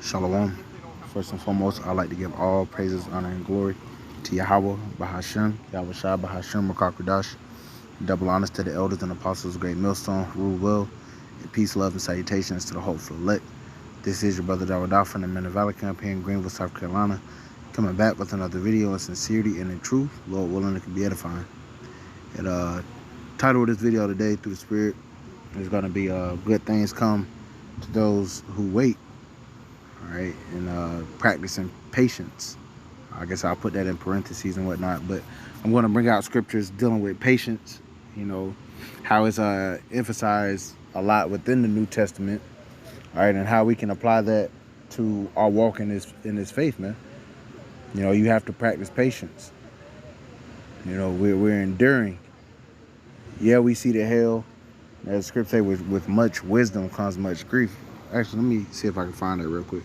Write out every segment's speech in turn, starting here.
Shalom. First and foremost, I'd like to give all praises, honor, and glory to Yahweh, Bahashem, Yahweh Shai, Bahashem, Rakakradash. Double honors to the elders and apostles of Great Millstone, rule well, and peace, love, and salutations to the hopeful elect. This is your brother Dawada from the Men of Valor Camp here in Greenville, South Carolina, coming back with another video in sincerity and in truth. Lord willing, it can be edifying. And title of this video today, through the Spirit, is going to be good things come to those who wait. All right, and practicing patience. I guess I'll put that in parentheses and whatnot, but I'm going to bring out scriptures dealing with patience, how it's emphasized a lot within the New Testament, all right, and how we can apply that to our walk in this faith, man. You have to practice patience. We're enduring. Yeah, we see the hell. As scripture say, with much wisdom comes much grief. Actually, let me see if I can find it real quick.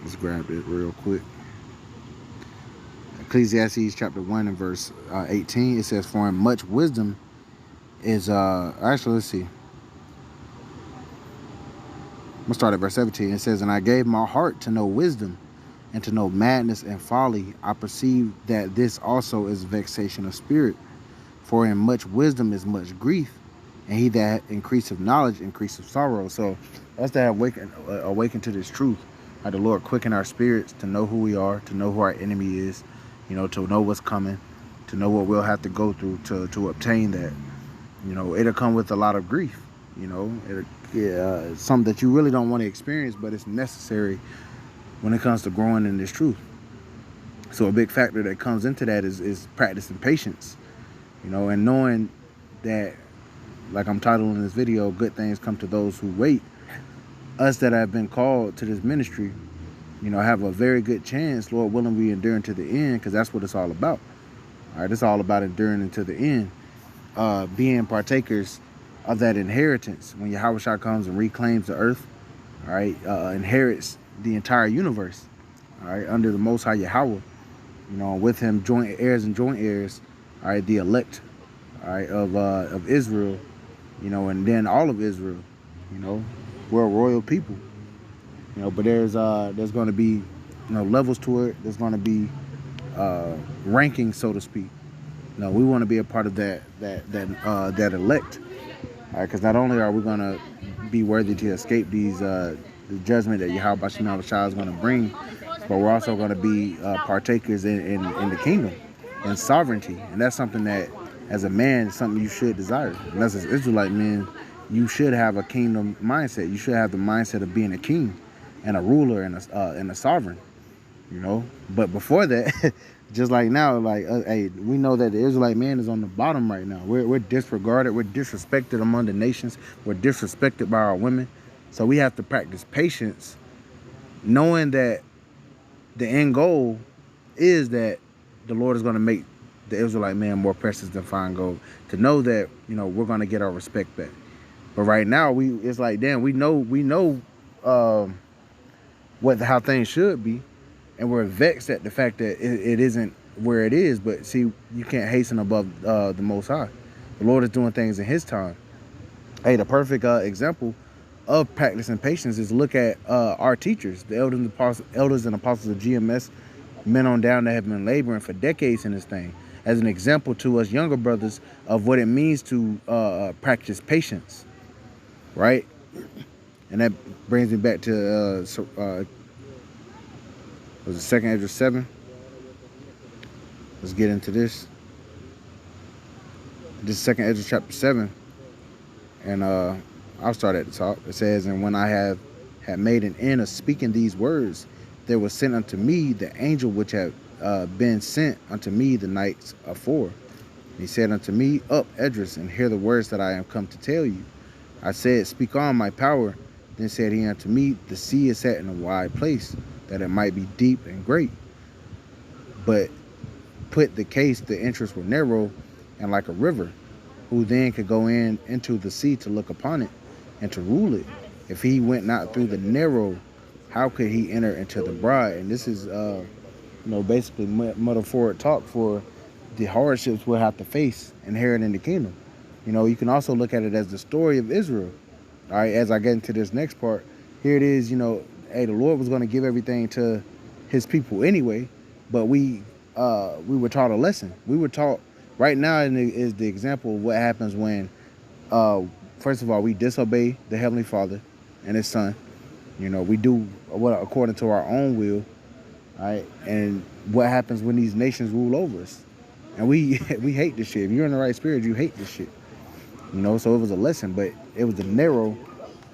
Let's grab it real quick. Ecclesiastes chapter 1 and verse 18. It says, for in much wisdom is, actually, let's see. I'm going to start at verse 17. It says, and I gave my heart to know wisdom and to know madness and folly. I perceive that this also is vexation of spirit. For in much wisdom is much grief, and he that increaseth knowledge increaseth sorrow. So us that awaken to this truth, the Lord quicken our spirits to know who we are, to know who our enemy is, to know what's coming, to know what we'll have to go through to obtain that. It'll come with a lot of grief. It's something that you really don't want to experience, but it's necessary when it comes to growing in this truth. So a big factor that comes into that is practicing patience, and knowing that, like I'm titling this video, good things come to those who wait. Us that have been called to this ministry, have a very good chance, Lord willing, we endure to the end, because that's what it's all about. All right, it's all about enduring until the end, being partakers of that inheritance. When Yahweh Shai comes and reclaims the earth, all right, inherits the entire universe, all right, under the Most High Yahweh, with him joint heirs and joint heirs, all right, the elect, all right, of Israel, and then all of Israel, we're a royal people, but there's going to be, levels to it. There's going to be ranking, so to speak. We want to be a part of that elect, all right, because not only are we going to be worthy to escape these the judgment that Yahweh Shai is going to bring, but we're also going to be partakers in the kingdom and sovereignty, and that's something that, as a man, is something you should desire. And as an Israelite man, you should have a kingdom mindset. You should have the mindset of being a king and a ruler and a sovereign. But before that, just like now, hey, we know that the Israelite man is on the bottom right now. We're disregarded. We're disrespected among the nations. We're disrespected by our women. So we have to practice patience, knowing that the end goal is that the Lord is going to make the Israelite man more precious than fine gold. To know that, we're going to get our respect back. But right now, it's like, damn, we know how things should be, and we're vexed at the fact that it isn't where it is. But see, you can't hasten above the Most High. The Lord is doing things in His time. Hey, the perfect example of practicing patience is look at our teachers, the elders and apostles of GMS, men on down that have been laboring for decades in this thing, as an example to us younger brothers of what it means to practice patience, right? And that brings me back to was it 2nd Ezra 7? Let's get into this. This is 2nd Ezra chapter 7, and I'll start at the top. It says, and when I had made an end of speaking these words, there was sent unto me the angel which had been sent unto me the nights afore. And he said unto me, up, Esdras, and hear the words that I am come to tell you. I said, speak on, my power. Then said he unto me, the sea is set in a wide place, that it might be deep and great. But put the case, the entrance were narrow and like a river, who then could go into the sea to look upon it and to rule it. If he went not through the narrow, how could he enter into the bride? And this is, basically metaphoric talk for the hardships we'll have to face inheriting the kingdom. You know, you can also look at it as the story of Israel. All right, as I get into this next part, here it is. You know, hey, the Lord was going to give everything to His people anyway, but we were taught a lesson. We were taught right now is the example of what happens when, first of all, we disobey the Heavenly Father and His Son. You know, we do what according to our own will. All right, and what happens when these nations rule over us? And we we hate this shit. If you're in the right spirit, you hate this shit. You know, so it was a lesson, but it was the narrow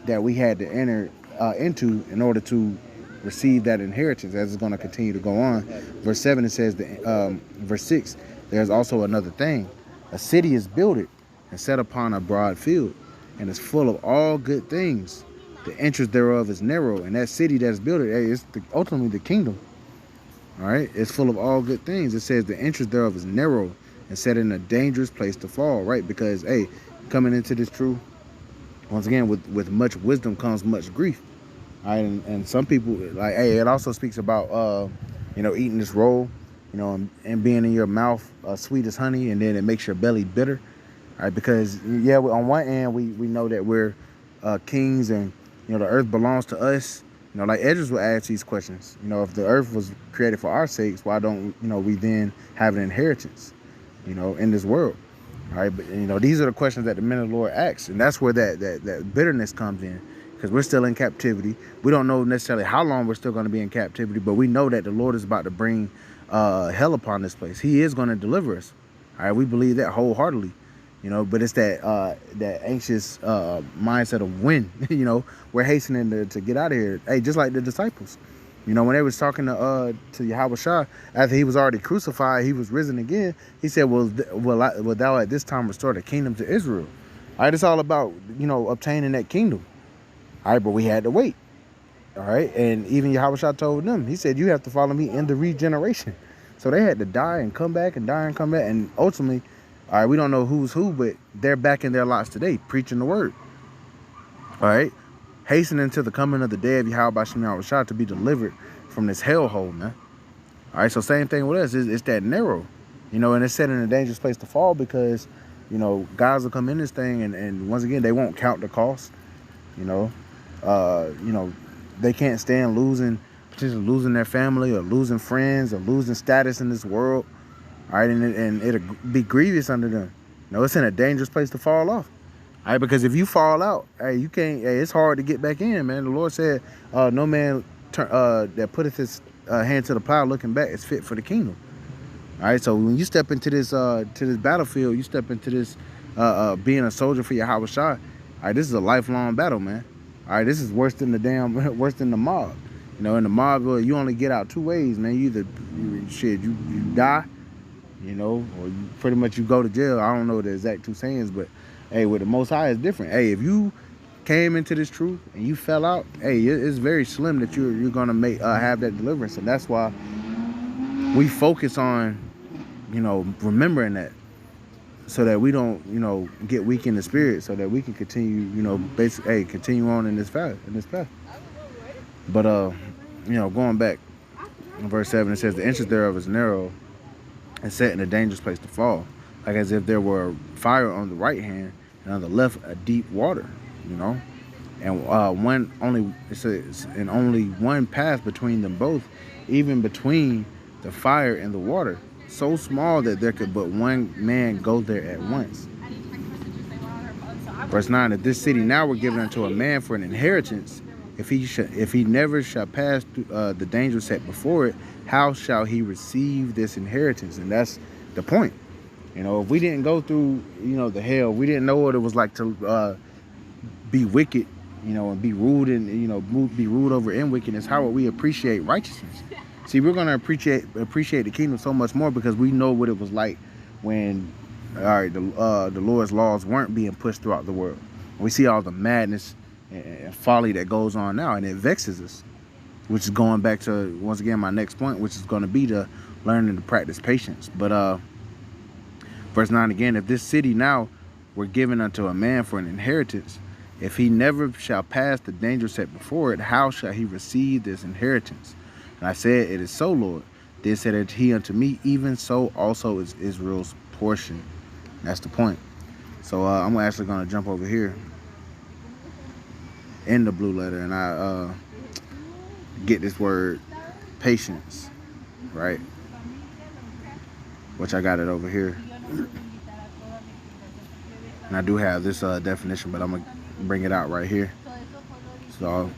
that we had to enter into in order to receive that inheritance, as it's going to continue to go on. Verse 7, it says, verse 6, there's also another thing. A city is builded and set upon a broad field, and is full of all good things. The entrance thereof is narrow, and that city that's built, is ultimately the kingdom. All right, it's full of all good things. It says the entrance thereof is narrow and set in a dangerous place to fall, right? Because, hey, coming into this truth, once again, with much wisdom comes much grief. All right, and some people, like, hey, it also speaks about, you know, eating this roll, you know, and being in your mouth sweet as honey, and then it makes your belly bitter. All right, because, yeah, on one end, we know that we're kings and, you know, the earth belongs to us. You know, like Edges will ask these questions. You know, if the earth was created for our sakes, why don't, you know, we then have an inheritance, you know, in this world? All right, but, you know, these are the questions that the men of the Lord asks, and that's where that bitterness comes in, because we're still in captivity. We don't know necessarily how long we're still going to be in captivity, but we know that the Lord is about to bring hell upon this place. He is going to deliver us. All right, we believe that wholeheartedly. You know, but it's that anxious mindset of when, you know, we're hastening to get out of here. Hey, just like the disciples, you know, when they was talking to Yahweh Shah, after he was already crucified, he was risen again. He said, will thou at this time restore the kingdom to Israel? All right, it's all about, you know, obtaining that kingdom. All right, but we had to wait. All right, and even Yahweh Shah told them, he said, you have to follow me in the regeneration. So they had to die and come back and die and come back, and ultimately, all right, we don't know who's who, but they're back in their lots today, preaching the word. All right, hastening to the coming of the day of Yahweh Bashim Yahweh Shah to be delivered from this hellhole, man. All right, so same thing with us. It's that narrow, you know, and it's set in a dangerous place to fall because, you know, guys will come in this thing and once again, they won't count the cost. You know, they can't stand potentially losing their family or losing friends or losing status in this world. All right, and it'll be grievous under them. You know, it's in a dangerous place to fall off. All right, because if you fall out, hey, you can't. Hey, it's hard to get back in, man. The Lord said, "No man that putteth his hand to the plow looking back is fit for the kingdom." All right, so when you step into this battlefield, you step into this being a soldier for Yahweh Shah. All right, this is a lifelong battle, man. All right, this is worse than worse than the mob. You know, in the mob, you only get out two ways, man. You die. You know, or pretty much you go to jail. I don't know the exact two sayings, but hey, with the Most High, it's different. Hey, if you came into this truth and you fell out, hey, it's very slim that you're gonna have that deliverance, and that's why we focus on, you know, remembering that, so that we don't, you know, get weak in the spirit, so that we can continue, you know, basically, hey, continue on in this path. But you know, going back in verse 7, it says the entrance thereof is narrow and set in a dangerous place to fall, like as if there were fire on the right hand and on the left a deep water, you know, and only one path between them both, even between the fire and the water, so small that there could but one man go there at once. Verse 9, if this city now were given unto a man for an inheritance, if he never shall pass through the danger set before it, how shall he receive this inheritance? And that's the point. You know, if we didn't go through, you know, the hell, we didn't know what it was like to be wicked, you know, and be ruled over in wickedness, how would we appreciate righteousness? See, we're gonna appreciate the kingdom so much more because we know what it was like when, all right, the Lord's laws weren't being pushed throughout the world. We see all the madness and folly that goes on now, and it vexes us. Which is going back to, once again, my next point, which is going to be to learning to practice patience. But verse 9 again, if this city now were given unto a man for an inheritance, if he never shall pass the danger set before it, how shall he receive this inheritance? And I said, it is so, Lord. Then said he unto me, even so also is Israel's portion. That's the point. So I'm actually going to jump over here in the blue letter, and I get this word patience, right? Which I got it over here. And I do have this definition, but I'm going to bring it out right here. So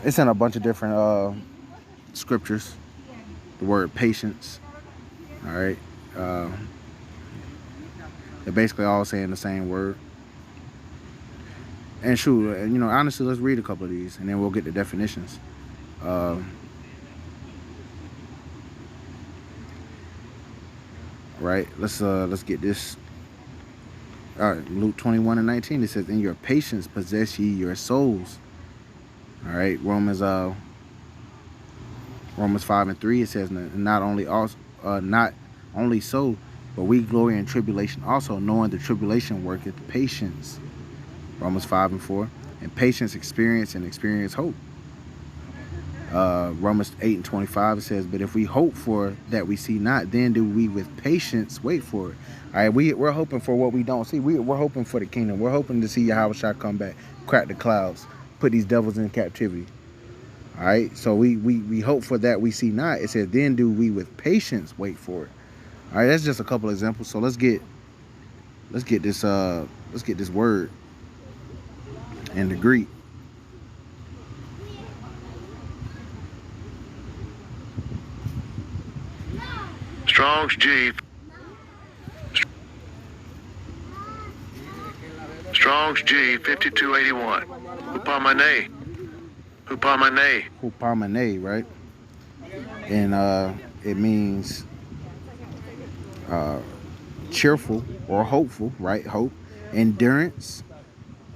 it's in a bunch of different scriptures, the word patience. All right. They're basically all saying the same word. And shoot, you know, honestly, let's read a couple of these and then we'll get the definitions. Right, let's get this. All right, Luke 21:19, it says, in your patience possess ye your souls. All right, Romans 5:3, it says, not only so, but we glory in tribulation also, knowing the tribulation worketh patience. Romans 5:4, and patience experience, and experience hope. Romans 8:25, it says, but if we hope for that we see not, then do we with patience wait for it. All right, we're hoping for what we don't see. We're hoping for the kingdom. We're hoping to see Yahushua come back, crack the clouds, put these devils in captivity. All right, so we hope for that we see not. It says, then do we with patience wait for it. All right, that's just a couple examples. So let's get this word in the Greek. Strong's G 5281. Hupamane, right? And it means cheerful or hopeful, right? Hope, endurance,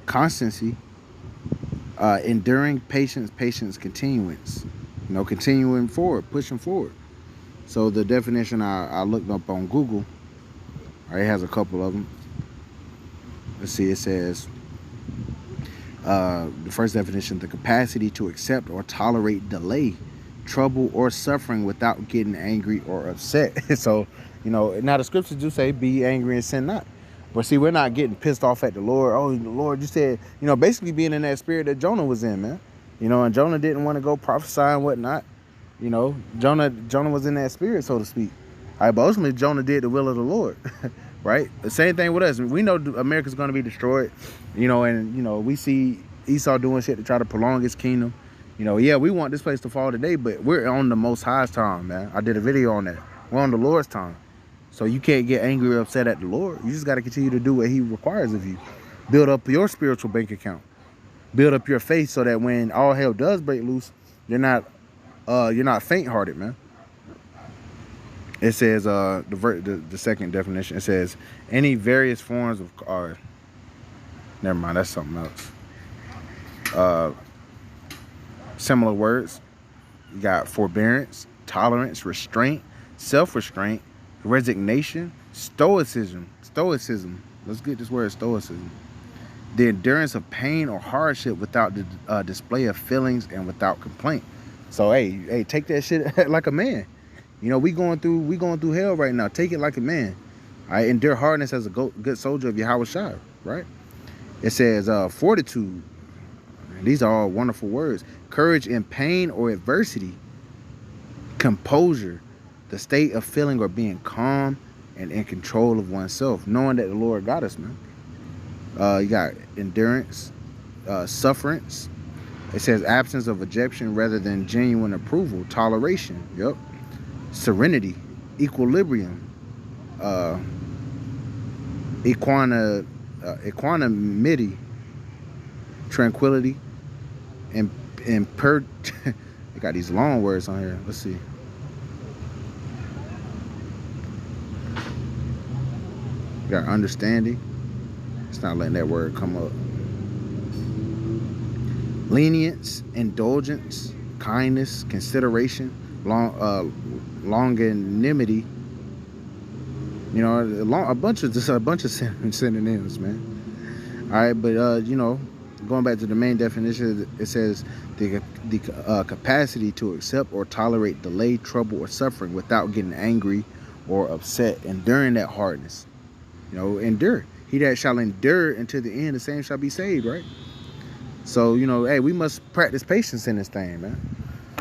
constancy, enduring, patience, continuance. You know, continuing forward, pushing forward. So the definition I looked up on Google, right, it has a couple of them. Let's see, it says, the first definition, the capacity to accept or tolerate delay, trouble, or suffering without getting angry or upset. So, you know, now the scriptures do say, be angry and sin not. But see, we're not getting pissed off at the Lord. Oh, the Lord, you said, you know, basically being in that spirit that Jonah was in, man. You know, and Jonah didn't want to go prophesy and whatnot. You know, Jonah was in that spirit, so to speak. All right, but ultimately, Jonah did the will of the Lord, right? The same thing with us. We know America's going to be destroyed, you know, and, you know, we see Esau doing shit to try to prolong his kingdom. You know, yeah, we want this place to fall today, but we're on the Most High's time, man. I did a video on that. We're on the Lord's time. So you can't get angry or upset at the Lord. You just got to continue to do what he requires of you. Build up your spiritual bank account. Build up your faith so that when all hell does break loose, you're not faint-hearted, man. It says the second definition. It says any various forms of never mind, that's something else. Similar words. You got forbearance, tolerance, restraint, self-restraint, resignation, stoicism. Let's get this word stoicism. The endurance of pain or hardship without the display of feelings and without complaint. So hey, take that shit like a man. You know, we going through hell right now. Take it like a man. All right, endure hardness as a good soldier of Yahushua, right? It says fortitude. These are all wonderful words. Courage in pain or adversity. Composure, the state of feeling or being calm and in control of oneself, knowing that the Lord got us, man. You got endurance, sufferance. It says absence of objection rather than genuine approval, toleration. Yep. Serenity, equilibrium, equanimity, tranquility, and they got these long words on here. Let's see. You got understanding. It's not letting that word come up. Lenience, indulgence, kindness, consideration, longanimity. You know, a bunch of synonyms, man. All right, but you know, Going back to the main definition, it says the capacity to accept or tolerate delay, trouble, or suffering without getting angry or upset, enduring that hardness. You know, endure. He that shall endure until the end, the same shall be saved, right? So, you know, hey, we must practice patience in this thing, man.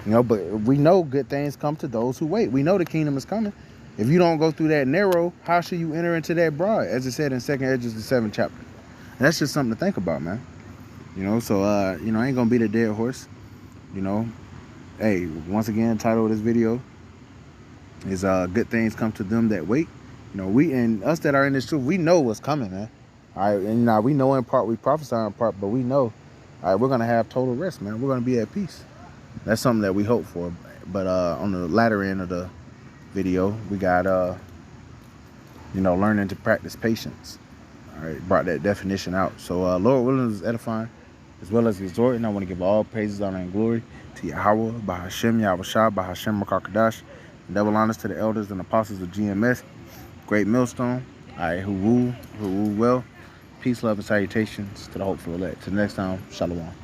You know, but we know good things come to those who wait. We know the kingdom is coming. If you don't go through that narrow, how should you enter into that broad? As it said in 2nd Ezra, the 7th chapter. And that's just something to think about, man. You know, so, you know, I ain't gonna beat a dead horse. You know, hey, once again, title of this video is good things come to them that wait. You know, we and us that are in this truth, we know what's coming, man. All right, and now we know in part, we prophesy in part, but we know, all right, we're gonna have total rest, man. We're gonna be at peace. That's something that we hope for. But on the latter end of the video, we got you know, learning to practice patience. All right, brought that definition out. So Lord willing is edifying as well as exhorting. I want to give all praises, honor, and glory to Yahweh, Bahashem, Yahushua, Bahashem, Makakadash, and double honors to the elders and apostles of GMS, Great Millstone, all right, who rule well. Peace, love, and salutations to the hopeful elect. Till next time, Shalom.